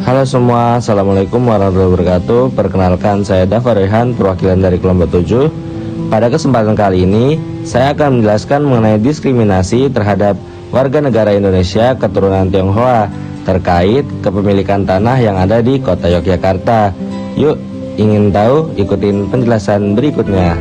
Halo semua, Assalamualaikum warahmatullahi wabarakatuh. Perkenalkan, saya Dava Rehan, perwakilan dari kelompok 7. Pada kesempatan kali ini, saya akan menjelaskan mengenai diskriminasi terhadap warga negara Indonesia keturunan Tionghoa terkait kepemilikan tanah yang ada di kota Yogyakarta. Yuk, ingin tahu? Ikutin penjelasan berikutnya.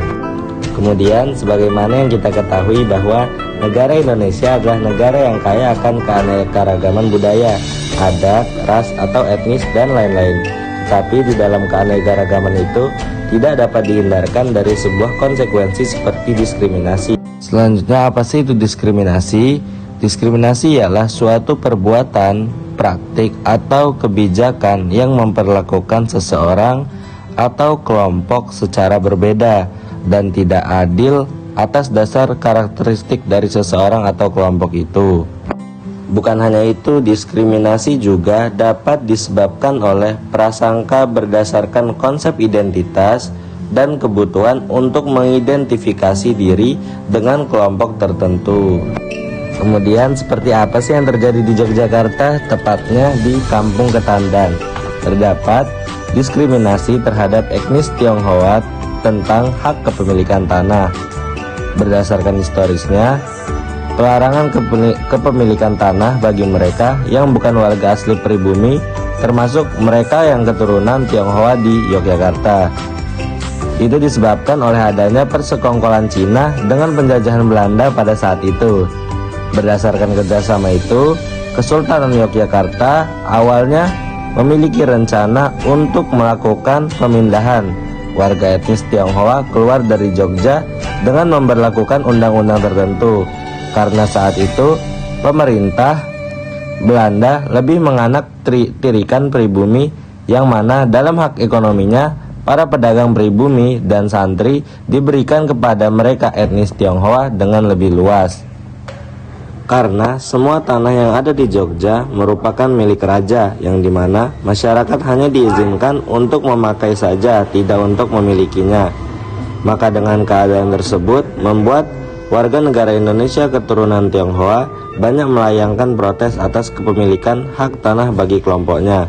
Kemudian, sebagaimana yang kita ketahui bahwa negara Indonesia adalah negara yang kaya akan keanekaragaman budaya, adat, ras atau etnis, dan lain-lain. Tetapi di dalam keanekaragaman itu tidak dapat dihindarkan dari sebuah konsekuensi seperti diskriminasi. Selanjutnya, apa sih itu diskriminasi? Diskriminasi ialah suatu perbuatan, praktik, atau kebijakan yang memperlakukan seseorang atau kelompok secara berbeda dan tidak adil atas dasar karakteristik dari seseorang atau kelompok itu. Bukan hanya itu, diskriminasi juga dapat disebabkan oleh prasangka berdasarkan konsep identitas dan kebutuhan untuk mengidentifikasi diri dengan kelompok tertentu. Kemudian, seperti apa sih yang terjadi di Yogyakarta, tepatnya di Kampung Ketandan? Terdapat diskriminasi terhadap etnis Tionghoa tentang hak kepemilikan tanah. Berdasarkan historisnya, pelarangan kepemilikan tanah bagi mereka yang bukan warga asli pribumi, termasuk mereka yang keturunan Tionghoa di Yogyakarta. Itu disebabkan oleh adanya persekongkolan Cina dengan penjajahan Belanda pada saat itu. Berdasarkan kerjasama itu, Kesultanan Yogyakarta awalnya memiliki rencana untuk melakukan pemindahan warga etnis Tionghoa keluar dari Jogja dengan memberlakukan undang-undang tertentu. Karena saat itu pemerintah Belanda lebih menganak tirikan pribumi, yang mana dalam hak ekonominya para pedagang pribumi dan santri diberikan kepada mereka etnis Tionghoa dengan lebih luas. Karena semua tanah yang ada di Jogja merupakan milik raja, yang dimana masyarakat hanya diizinkan untuk memakai saja, tidak untuk memilikinya. Maka dengan keadaan tersebut membuat warga negara Indonesia keturunan Tionghoa banyak melayangkan protes atas kepemilikan hak tanah bagi kelompoknya.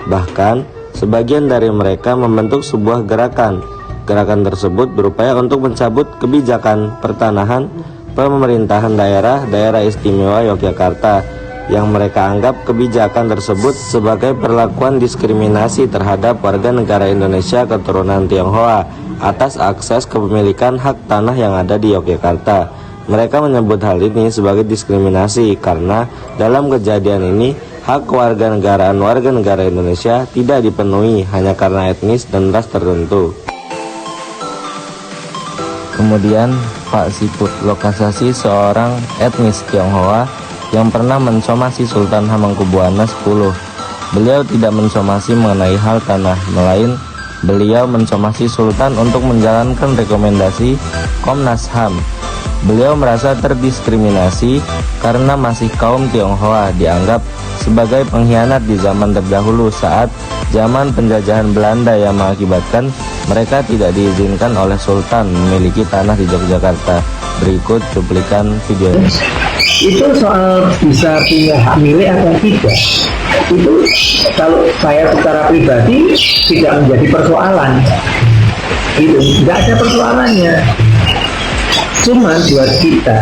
Bahkan sebagian dari mereka membentuk sebuah gerakan. Gerakan tersebut berupaya untuk mencabut kebijakan pertanahan pemerintahan daerah istimewa Yogyakarta, yang mereka anggap kebijakan tersebut sebagai perlakuan diskriminasi terhadap warga negara Indonesia keturunan Tionghoa atas akses kepemilikan hak tanah yang ada di Yogyakarta. Mereka menyebut hal ini sebagai diskriminasi karena dalam kejadian ini hak kewarganegaraan warga negara Indonesia tidak dipenuhi hanya karena etnis dan ras tertentu. Kemudian Pak Siput Lokasasi, seorang etnis Tionghoa yang pernah mensomasi Sultan Hamengkubuwana X. Beliau tidak mensomasi mengenai hal tanah, melainkan beliau mensomasi Sultan untuk menjalankan rekomendasi Komnas HAM. Beliau merasa terdiskriminasi karena masih kaum Tionghoa dianggap sebagai pengkhianat di zaman terdahulu saat zaman penjajahan Belanda, yang mengakibatkan mereka tidak diizinkan oleh Sultan memiliki tanah di Yogyakarta. Berikut cuplikan videonya. Itu soal bisa punya hak milik atau tidak, itu kalau saya secara pribadi tidak menjadi persoalan. Itu tidak ada persoalannya. Cuma buat kita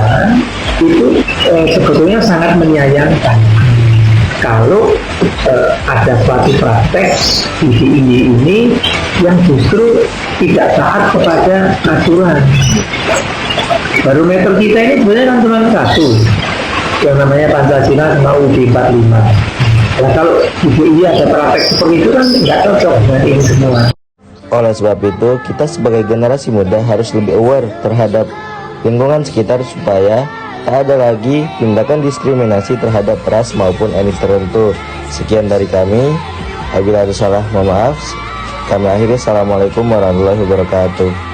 itu sebetulnya sangat menyayangkan kalau ada suatu praktek ini yang justru tidak taat kepada aturan. Barometer kita ini sebenarnya kan cuma satu, yang namanya Pancasila sama UUD 45. Nah, kalau ini ada praktek seperti itu kan nggak cocok dengan ini semua. Oleh sebab itu, kita sebagai generasi muda harus lebih aware terhadap lingkungan sekitar supaya tak ada lagi tindakan diskriminasi terhadap ras maupun etnis tertentu. Sekian dari kami. Apabila ada salah, mohon maaf. Kami akhiri. Assalamualaikum warahmatullahi wabarakatuh.